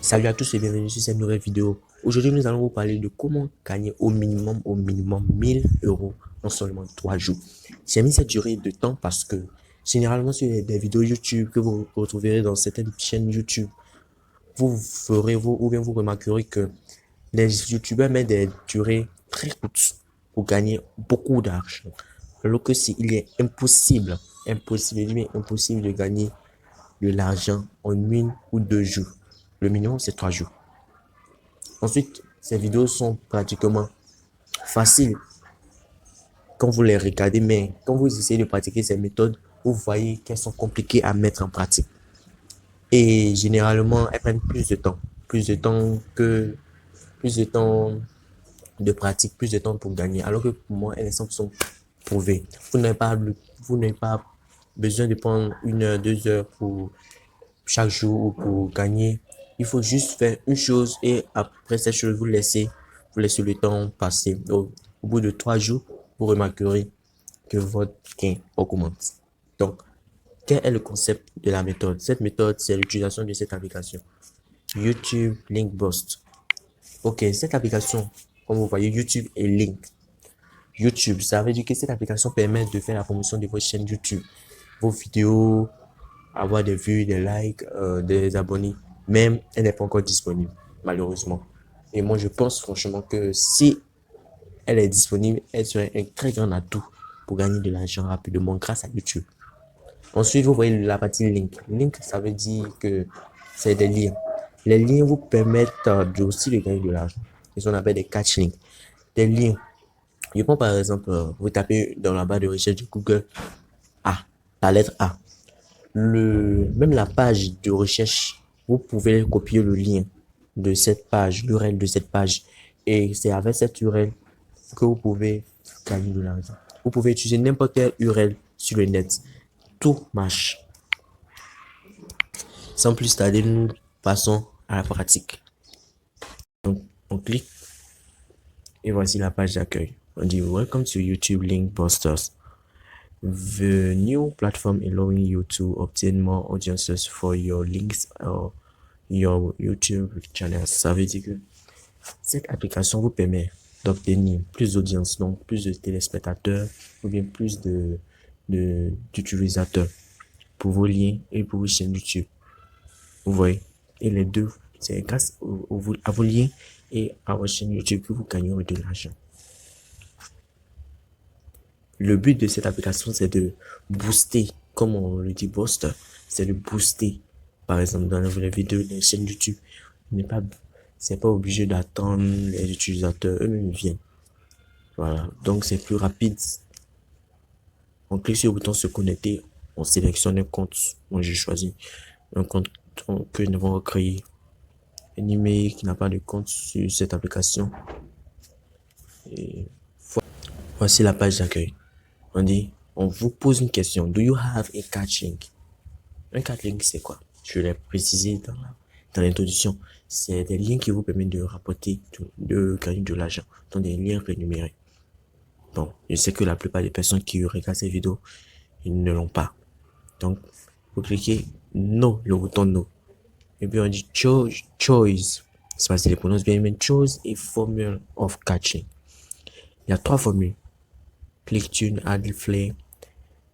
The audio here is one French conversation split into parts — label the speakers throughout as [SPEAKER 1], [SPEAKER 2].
[SPEAKER 1] Salut à tous et bienvenue sur cette nouvelle vidéo. Aujourd'hui, nous allons vous parler de comment gagner au minimum 1000 euros en seulement 3 jours. J'ai mis cette durée de temps parce que généralement sur des vidéos YouTube que vous retrouverez dans certaines chaînes YouTube, ou bien vous remarquerez que les YouTubeurs mettent des durées très courtes pour gagner beaucoup d'argent. Alors que il est impossible, je dis bien impossible de gagner de l'argent en 1 ou 2 jours. Le minimum, c'est 3 jours. Ensuite, ces vidéos sont pratiquement faciles quand vous les regardez, mais quand vous essayez de pratiquer ces méthodes, vous voyez qu'elles sont compliquées à mettre en pratique. Et généralement, elles prennent plus de temps que, plus de temps de pratique, plus de temps pour gagner. Alors que pour moi, elles sont prouvées. Vous n'avez pas besoin de prendre 1 heure, 2 heures pour chaque jour ou pour gagner. Il faut juste faire une chose et après cette chose, vous laissez le temps passer. Au bout de 3 jours, vous remarquerez que votre gain augmente. Donc, quel est le concept de la méthode? Cette méthode, c'est l'utilisation de cette application. YouTube Link Boost. Ok, cette application, comme vous voyez, YouTube et Link. YouTube, ça veut dire que cette application permet de faire la promotion de votre chaîne YouTube, vos vidéos, avoir des vues, des likes, des abonnés. Même, elle n'est pas encore disponible, malheureusement. Et moi, je pense franchement que si elle est disponible, elle serait un très grand atout pour gagner de l'argent rapidement grâce à YouTube. Ensuite, vous voyez la partie link. Link, ça veut dire que c'est des liens. Les liens vous permettent aussi de gagner de l'argent. C'est ce qu'on appelle des catch links. Des liens. Je prends par exemple, vous tapez dans la barre de recherche de Google A, la lettre A. Même la page de recherche, vous pouvez copier le lien de cette page, l'URL de cette page. Et c'est avec cette URL que vous pouvez gagner de l'argent. Vous pouvez utiliser n'importe quelle URL sur le net. Tout marche. Sans plus tarder, nous passons à la pratique. Donc, on clique et voici la page d'accueil. On dit Welcome to YouTube Link Busters. The new platform allowing you to obtain more audiences for your links or your YouTube channel. Ça veut dire que cette application vous permet d'obtenir plus d'audience, donc plus de téléspectateurs ou bien plus d'utilisateurs pour vos liens et pour vos chaînes YouTube. Vous voyez? Et les deux, c'est grâce à vos liens et à votre chaîne YouTube que vous gagnerez de l'argent. Le but de cette application, c'est de booster, comme on le dit booster, c'est de booster. Par exemple, dans les vidéos, les chaînes YouTube, c'est pas obligé d'attendre les utilisateurs, eux-mêmes viennent. Voilà. Donc, c'est plus rapide. On clique sur le bouton se connecter, on sélectionne un compte. Moi, j'ai choisi un compte que nous allons créer. Un email qui n'a pas de compte sur cette application. Et voici la page d'accueil. On vous pose une question. Do you have a catch link? Un catch link, c'est quoi? Je l'ai précisé dans l'introduction. C'est des liens qui vous permettent de rapporter, de gagner de l'argent. Donc, des liens rémunérés. Bon, je sais que la plupart des personnes qui regardent ces vidéos, ils ne l'ont pas. Donc, vous cliquez no, le bouton no. Et puis on dit choice. C'est parce qu'il les prononce bien, mais choose a formula of catching. Il y a 3 formules. ClickTune, AdFlare,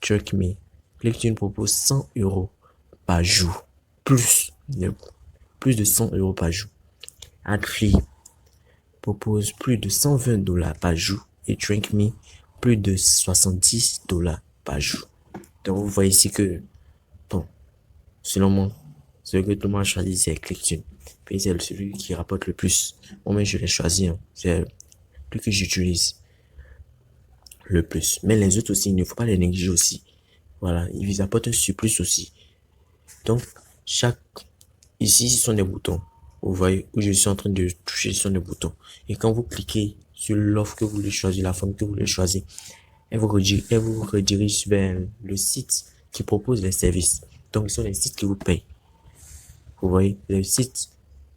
[SPEAKER 1] TrackMe. ClickTune propose 100 euros par jour. Plus de 100 euros par jour. AdFlare propose plus de 120 dollars par jour. Et TrackMe, plus de 70 dollars par jour. Donc vous voyez ici que, bon, selon moi, ce que tout le monde choisit, c'est ClickTune. Puis c'est celui qui rapporte le plus. Moi-même, je l'ai choisi. Hein. C'est celui que j'utilise le plus. Mais les autres aussi, il ne faut pas les négliger aussi. Voilà, ils apportent un surplus aussi. Donc, ici, ce sont des boutons. Vous voyez où je suis en train de toucher sur des boutons. Et quand vous cliquez sur l'offre que vous voulez choisir, la forme que vous voulez choisir, elle vous redirige vers le site qui propose les services. Donc, ce sont les sites qui vous payent. Vous voyez, le site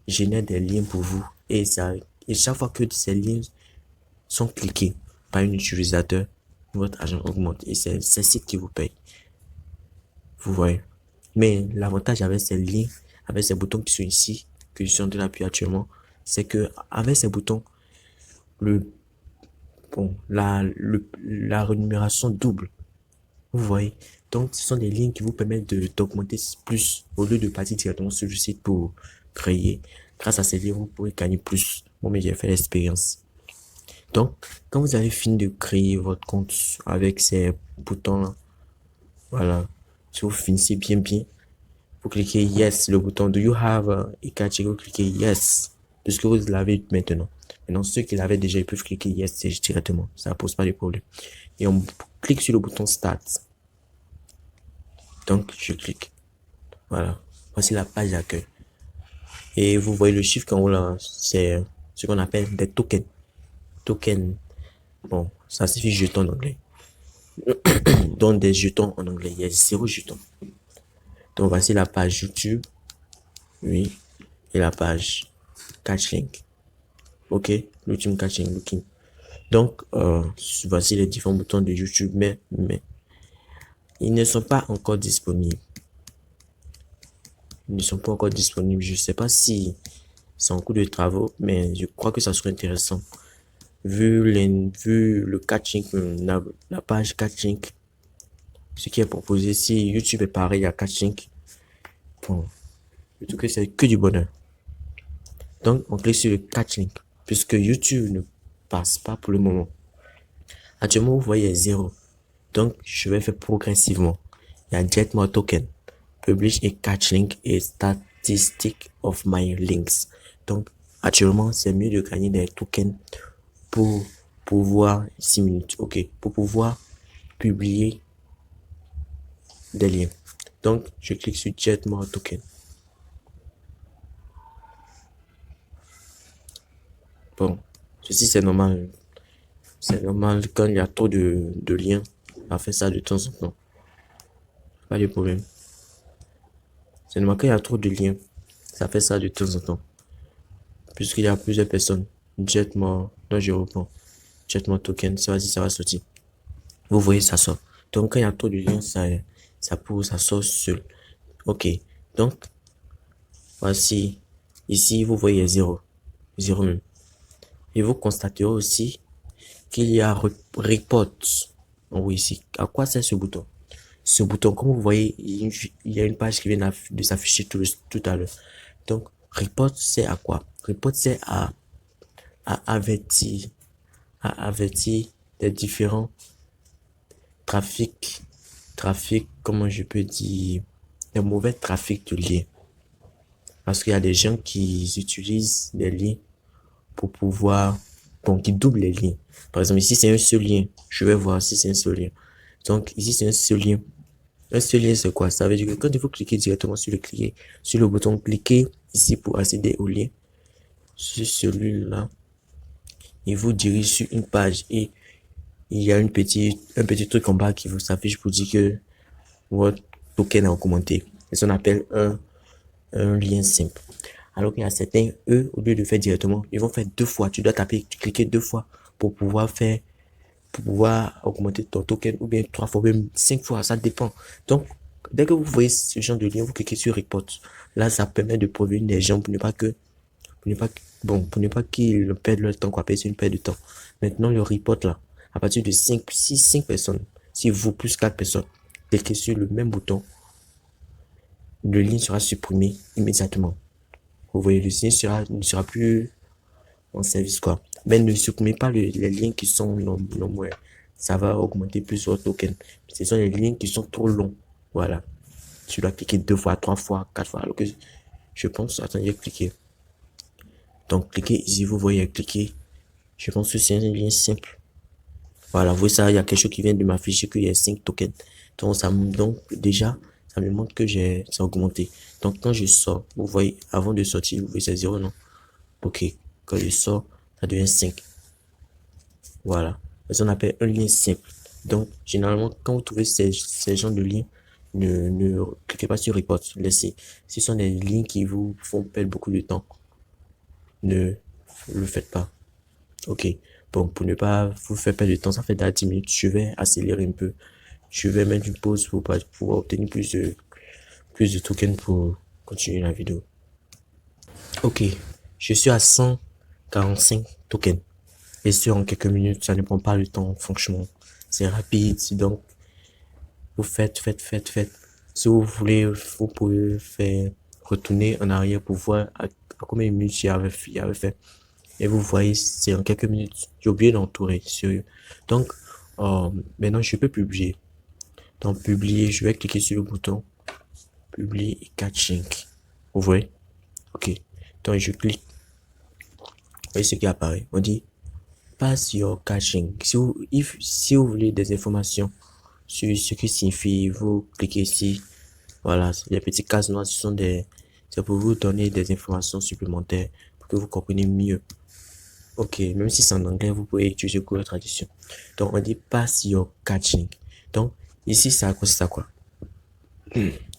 [SPEAKER 1] génère des liens pour vous et chaque fois que ces liens sont cliqués par un utilisateur, votre argent augmente et c'est ces sites qui vous payent. Vous voyez. Mais l'avantage avec ces liens, avec ces boutons qui sont ici, que je suis en train d'appuyer actuellement, c'est que avec ces boutons, le, la rémunération double. Vous voyez? Donc, ce sont des lignes qui vous permettent d'augmenter plus au lieu de partir directement sur le site pour créer. Grâce à ces lignes, vous pouvez gagner plus. Moi, mais j'ai fait l'expérience. Donc, quand vous avez fini de créer votre compte avec ces boutons-là, voilà. Si vous finissez bien, vous cliquez Yes, le bouton Do you have a catch, vous cliquez Yes, puisque vous l'avez maintenant. Maintenant, ceux qui l'avaient déjà, ils peuvent cliquer Yes directement. Ça ne pose pas de problème. Et on clique sur le bouton Start. Donc, je clique. Voilà. Voici la page d'accueil. Et vous voyez le chiffre qu'en haut là, c'est ce qu'on appelle des tokens. Tokens. Bon, ça signifie jeton en anglais. Donc, des jetons en anglais. Il y a 0 jetons. Donc, voici la page YouTube. Oui. Et la page Catchlink. Ok. L'ultime Catchlink looking. Donc, voici les différents boutons de YouTube, mais ils ne sont pas encore disponibles. Ils ne sont pas encore disponibles. Je ne sais pas si c'est en cours de travaux, mais je crois que ça serait intéressant. Vu le catching, la page catching, ce qui est proposé, si YouTube est pareil à catching, bon, en tout cas, c'est que du bonheur. Donc, on clique sur le catching, puisque YouTube ne passe pas pour le moment. Actuellement, vous voyez 0. Donc, je vais faire progressivement. Il y a Get More Token, Publish et Catch Link et Statistics of My Links. Donc, actuellement, c'est mieux de gagner des tokens pour pouvoir, 6 minutes, ok, pour pouvoir publier des liens. Donc, je clique sur Get More Token. Bon, ceci c'est normal. C'est normal quand il y a trop de liens à faire ça de temps en temps. Pas de problème. C'est normal quand il y a trop de liens. Ça fait ça de temps en temps. Puisqu'il y a plusieurs personnes. Jetmore, donc je reprends. Jetmore token, ça va sortir. Vous voyez, ça sort. Donc quand il y a trop de liens, ça sort seul. Ok. Donc, voici. Ici, vous voyez 0. 0 même. Et vous constaterez aussi qu'il y a report en haut ici. À quoi sert ce bouton? Ce bouton, comme vous voyez, il y a une page qui vient de s'afficher tout à l'heure. Donc, report, c'est à quoi? Report, c'est à avertir des différents trafics, comment je peux dire, des mauvais trafics de liens. Parce qu'il y a des gens qui utilisent des liens pour pouvoir, bon, qui doublent les liens. Par exemple, ici, c'est un seul lien. Je vais voir si c'est un seul lien. Donc, ici, c'est un seul lien. Un seul lien, c'est quoi? Ça veut dire que quand il faut cliquer directement sur le bouton cliquer ici pour accéder au lien, sur celui-là, il vous dirige sur une page et il y a un petit truc en bas qui vous affiche pour dire que votre token a augmenté. C'est ce qu'on appelle un lien simple. Alors qu'il y a certains, eux, au lieu de faire directement, ils vont faire 2 fois. Tu dois cliquer 2 fois pour pouvoir augmenter ton token, ou bien 3 fois, même 5 fois, ça dépend. Donc, dès que vous voyez ce genre de lien, vous cliquez sur report. Là, ça permet de prévenir les gens pour ne pas qu'ils perdent leur temps, quoi, c'est une perte de temps. Maintenant, le report, là, à partir de 5 personnes, si vous plus 4 personnes, cliquez sur le même bouton, le lien sera supprimé immédiatement. Vous voyez, le lien ne sera plus en service, quoi. Mais ne supprimez pas les liens qui sont longs. Ça va augmenter plus votre token. Ce sont les liens qui sont trop longs. Voilà. Tu dois cliquer 2 fois, 3 fois, 4 fois. Alors que je pense, attendez, cliquer. Donc, cliquez ici, vous voyez cliquer. Je pense que c'est un lien simple. Voilà, vous voyez ça, il y a quelque chose qui vient de m'afficher qu'il y a 5 tokens. Donc, déjà, ça me montre que c'est augmenté. Donc, quand je sors, vous voyez, avant de sortir, vous voyez, c'est 0, non? Ok. Quand je sors, ça devient 5. Voilà. C'est ce qu'on appelle un lien simple. Donc, généralement, quand vous trouvez ces genres de liens, ne cliquez pas sur report. Laissez. Ce sont des liens qui vous font perdre beaucoup de temps. Ne le faites pas. Ok. Bon, pour ne pas vous faire perdre de temps, ça fait déjà 10 minutes. Je vais accélérer un peu. Je vais mettre une pause pour pouvoir obtenir plus de tokens pour continuer la vidéo. Ok, je suis à 145 tokens. Et ce, en quelques minutes, ça ne prend pas le temps, franchement. C'est rapide, donc vous faites. Si vous voulez, vous pouvez faire retourner en arrière pour voir à combien de minutes j'avais fait. Et vous voyez, c'est en quelques minutes. J'ai oublié d'entourer, sérieux. Donc, maintenant, je peux publier. Donc, publier, je vais cliquer sur le bouton publier et catching. Vous voyez? Ok. Donc, je clique. Vous voyez ce qui apparaît. On dit pass your caching. Si vous voulez des informations sur ce qui signifie, vous cliquez ici. Voilà, les petits cases noires, c'est pour vous donner des informations supplémentaires pour que vous compreniez mieux. Ok, même si c'est en anglais, vous pouvez utiliser Google Traduction. Donc, on dit pass your catching. Donc, ici, ça consiste à quoi?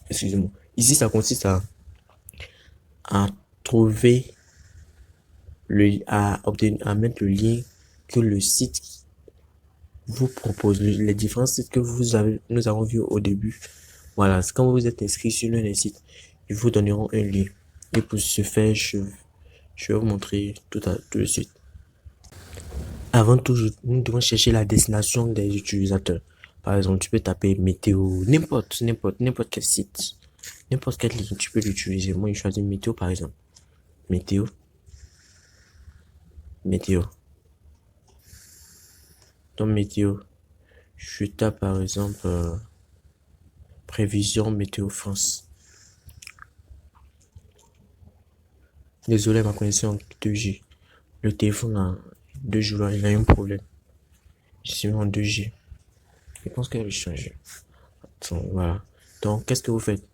[SPEAKER 1] Excusez-moi. Ici, ça consiste à trouver à mettre le lien que le site vous propose, les différents sites que nous avons vu au début. Voilà, quand vous êtes inscrit sur l'un des sites, ils vous donneront un lien. Et pour ce faire, je vais vous montrer tout de suite. Avant tout, nous devons chercher la destination des utilisateurs. Par exemple, tu peux taper météo, n'importe quel site. N'importe quelle ligne, tu peux l'utiliser. Moi, je choisis météo, par exemple. Météo. Météo. Dans météo, je tape, par exemple, prévision météo France. Désolé, ma connexion 2G. Le téléphone a 2 jours, là, il a un problème. Je suis en 2G. Je pense qu'elle va changer. Voilà. Donc, qu'est-ce que vous faites?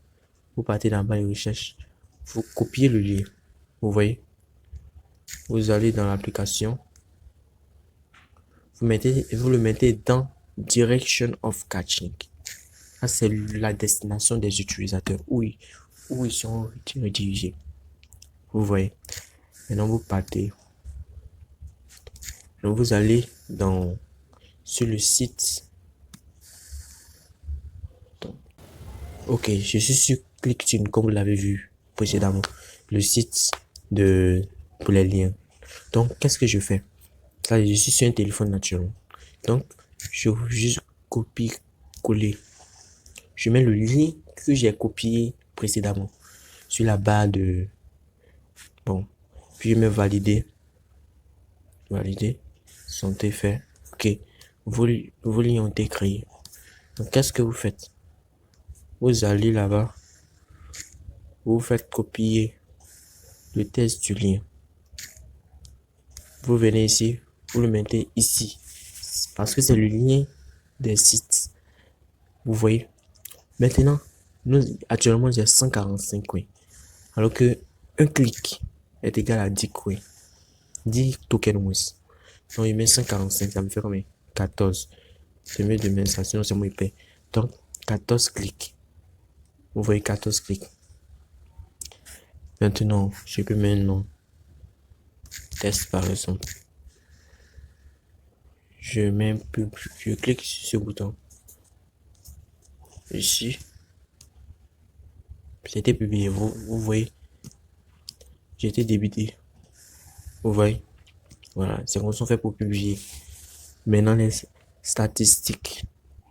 [SPEAKER 1] Vous partez dans la barre de recherche. Vous copiez le lien. Vous voyez? Vous allez dans l'application. Vous le mettez dans Direction of Caching. Ça, c'est la destination des utilisateurs. Où ils sont redirigés. Vous voyez? Maintenant, vous partez. Donc, vous allez sur le site. Ok, je suis sur ClickTune, comme vous l'avez vu précédemment. Le site pour les liens. Donc, qu'est-ce que je fais? Là, je suis sur un téléphone naturellement. Donc, je vais juste copier-coller. Je mets le lien que j'ai copié précédemment sur la barre de... Bon, puis je mets valider. Valider. Sont faits. Ok, vos liens ont été créés. Donc, qu'est-ce que vous faites? Vous allez là-bas. Vous faites copier le test du lien. Vous venez ici, vous le mettez ici. Parce que c'est le lien des sites. Vous voyez? Maintenant, actuellement, j'ai 145 coins. Alors que un clic est égal à 10 coins. 10 tokens. Donc, il met 145, ça me fait combien? 14. C'est mieux de mettre ça, sinon c'est moins épais. Donc, 14 clics. Vous voyez 14 clics. Maintenant, je peux mettre un nom. Test par exemple. Je clique sur ce bouton. Ici. C'était publié. Vous voyez. J'ai été débité. Vous voyez. Voilà. C'est comme ça qu'on fait pour publier. Maintenant, les statistiques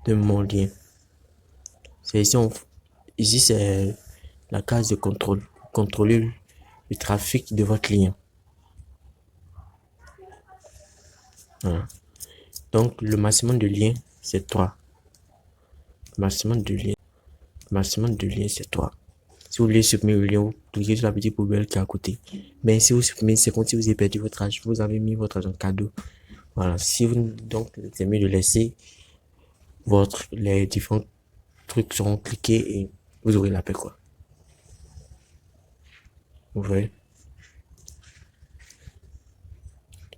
[SPEAKER 1] de mon lien. C'est ici, c'est la case de contrôle. Contrôler le trafic de votre lien. Voilà. Donc, le maximum de liens, c'est 3. Le maximum de liens, c'est 3. Si vous voulez supprimer le lien, vous cliquez sur la petite poubelle qui est à côté. Mais si vous supprimez, c'est comme si vous avez perdu votre âge. Vous avez mis votre argent cadeau. Voilà. Donc, c'est mieux de laisser les différents trucs seront cliqués et vous aurez la paix, quoi. Vous voyez?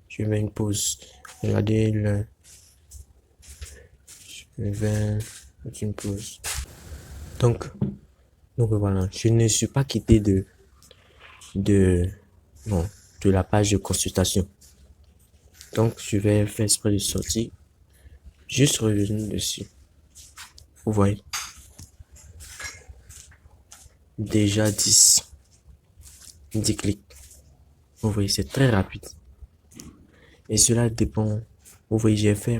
[SPEAKER 1] Je mets une pause. Regardez je vais mettre une pause. Donc voilà. Je ne suis pas quitté de la page de consultation. Donc, je vais faire exprès de sortir. Juste revenir dessus. Vous voyez. Déjà 10 clics. Vous voyez, c'est très rapide. Et cela dépend. Vous voyez, j'ai fait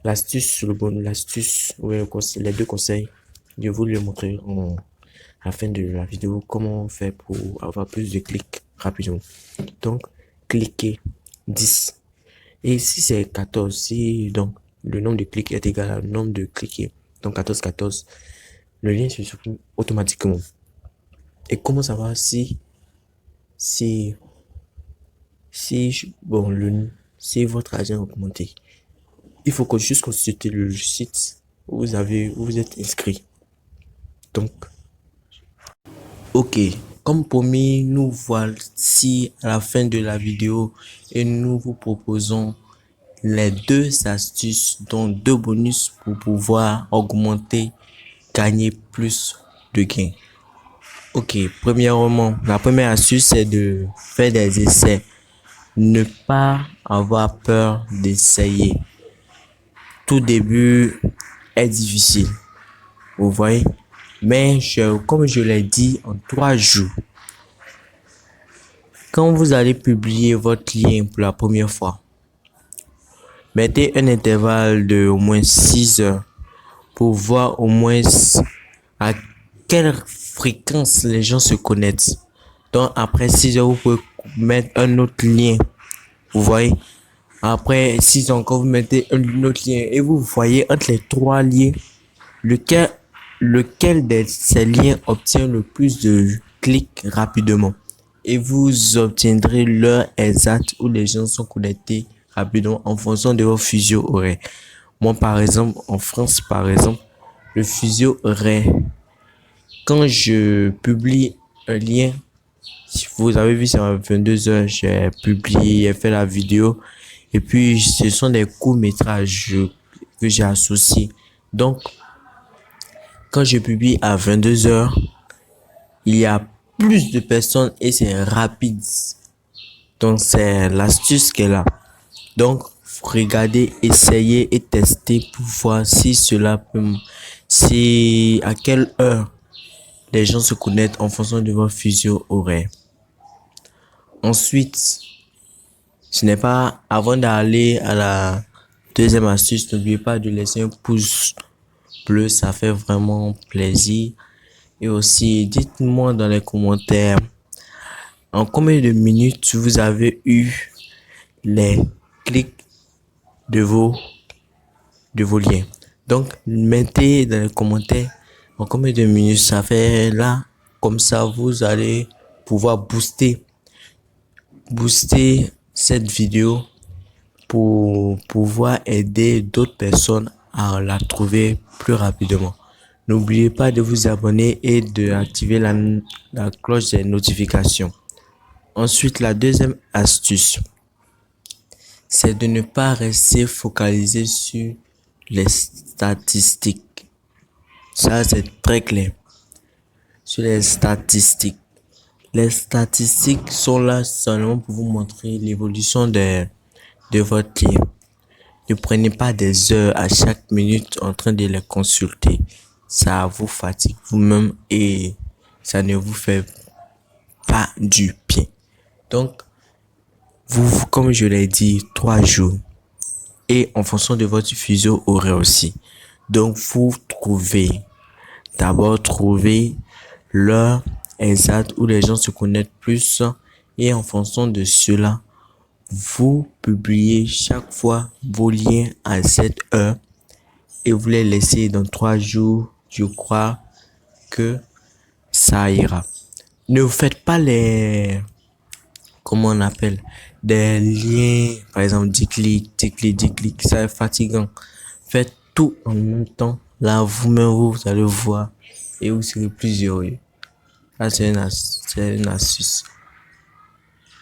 [SPEAKER 1] l'astuce, l'astuce, oui, les deux conseils. Je vous les montrer à la fin de la vidéo comment on fait pour avoir plus de clics rapidement. Donc, cliquez 10. Et si c'est 14, si donc le nombre de clics est égal au nombre de clics, donc 14, 14, le lien se supprime automatiquement. Et comment savoir si bon, si votre agent a augmenté? Il faut juste consulter le site où vous êtes inscrit. Donc, ok, comme promis, nous voici à la fin de la vidéo et nous vous proposons les deux astuces, dont deux bonus pour pouvoir augmenter, gagner plus de gains. Ok, premièrement, la première astuce, c'est de faire des essais. Ne pas avoir peur d'essayer. Tout début est difficile, vous voyez. Mais comme je l'ai dit, en 3 jours, quand vous allez publier votre lien pour la première fois, mettez un intervalle de au moins 6 heures pour voir au moins à quelle fréquence les gens se connectent. Donc après 6 heures, vous pouvez mettre un autre lien. Vous voyez. Après 6 heures encore, vous mettez un autre lien. Et vous voyez entre les 3 liens, lequel de ces liens obtient le plus de clics rapidement. Et vous obtiendrez l'heure exacte où les gens sont connectés rapidement en fonction de vos fuseaux horaires. Moi, par exemple, en France, par exemple, le fuseau horaire, quand je publie un lien, si vous avez vu, c'est à 22 heures, j'ai publié, j'ai fait la vidéo. Et puis, ce sont des courts-métrages que j'ai associés. Donc, quand je publie à 22 heures, il y a plus de personnes et c'est rapide. Donc, c'est l'astuce qu'elle a. Donc, regardez, essayez et testez pour voir si cela peut, si à quelle heure les gens se connectent en fonction de votre fuseau horaire. Ensuite, ce n'est pas avant d'aller à la deuxième astuce, n'oubliez pas de laisser un pouce bleu, ça fait vraiment plaisir. Et aussi, dites-moi dans les commentaires en combien de minutes vous avez eu les clics de vos liens. Donc, mettez dans les commentaires en combien de minutes ça fait là. Comme ça, vous allez pouvoir booster cette vidéo pour pouvoir aider d'autres personnes à la trouver plus rapidement. N'oubliez pas de vous abonner et d'activer la cloche des notifications. Ensuite, la deuxième astuce, c'est de ne pas rester focalisé sur les statistiques. Ça, c'est très clair. Sur les statistiques. Les statistiques sont là seulement pour vous montrer l'évolution de votre lien. Ne prenez pas des heures à chaque minute en train de les consulter. Ça vous fatigue vous-même et ça ne vous fait pas du bien. Donc, vous, comme je l'ai dit, 3 jours. Et en fonction de votre fuseau horaire aussi. Donc, vous d'abord trouver l'heure exacte où les gens se connectent plus. Et en fonction de cela, vous publiez chaque fois vos liens à cette heure et vous les laissez dans 3 jours. Je crois que ça ira. Ne vous faites pas comment on appelle, des liens, par exemple 10 clics, 10 clics, 10 clics, ça est fatigant. Faites tout en même temps. Là, vous-même, vous allez voir et vous serez plus heureux. Là, c'est une astuce.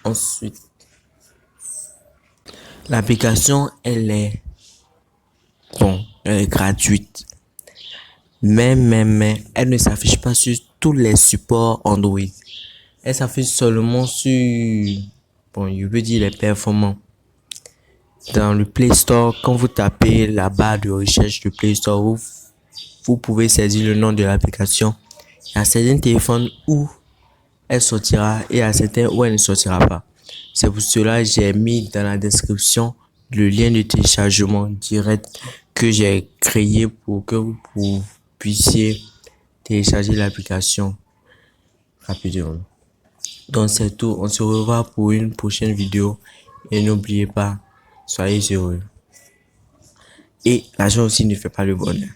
[SPEAKER 1] Ensuite, l'application, elle est gratuite. Mais, elle ne s'affiche pas sur tous les supports Android. Elle s'affiche seulement sur, je veux dire les performants. Dans le Play Store, quand vous tapez la barre de recherche du Play Store, vous pouvez saisir le nom de l'application. Il y a certains téléphones où elle sortira et à certains où elle ne sortira pas. C'est pour cela que j'ai mis dans la description le lien de téléchargement direct que j'ai créé pour que vous puissiez télécharger l'application rapidement. Donc c'est tout, on se revoit pour une prochaine vidéo et n'oubliez pas, soyez heureux. Et l'argent aussi ne fait pas le bonheur.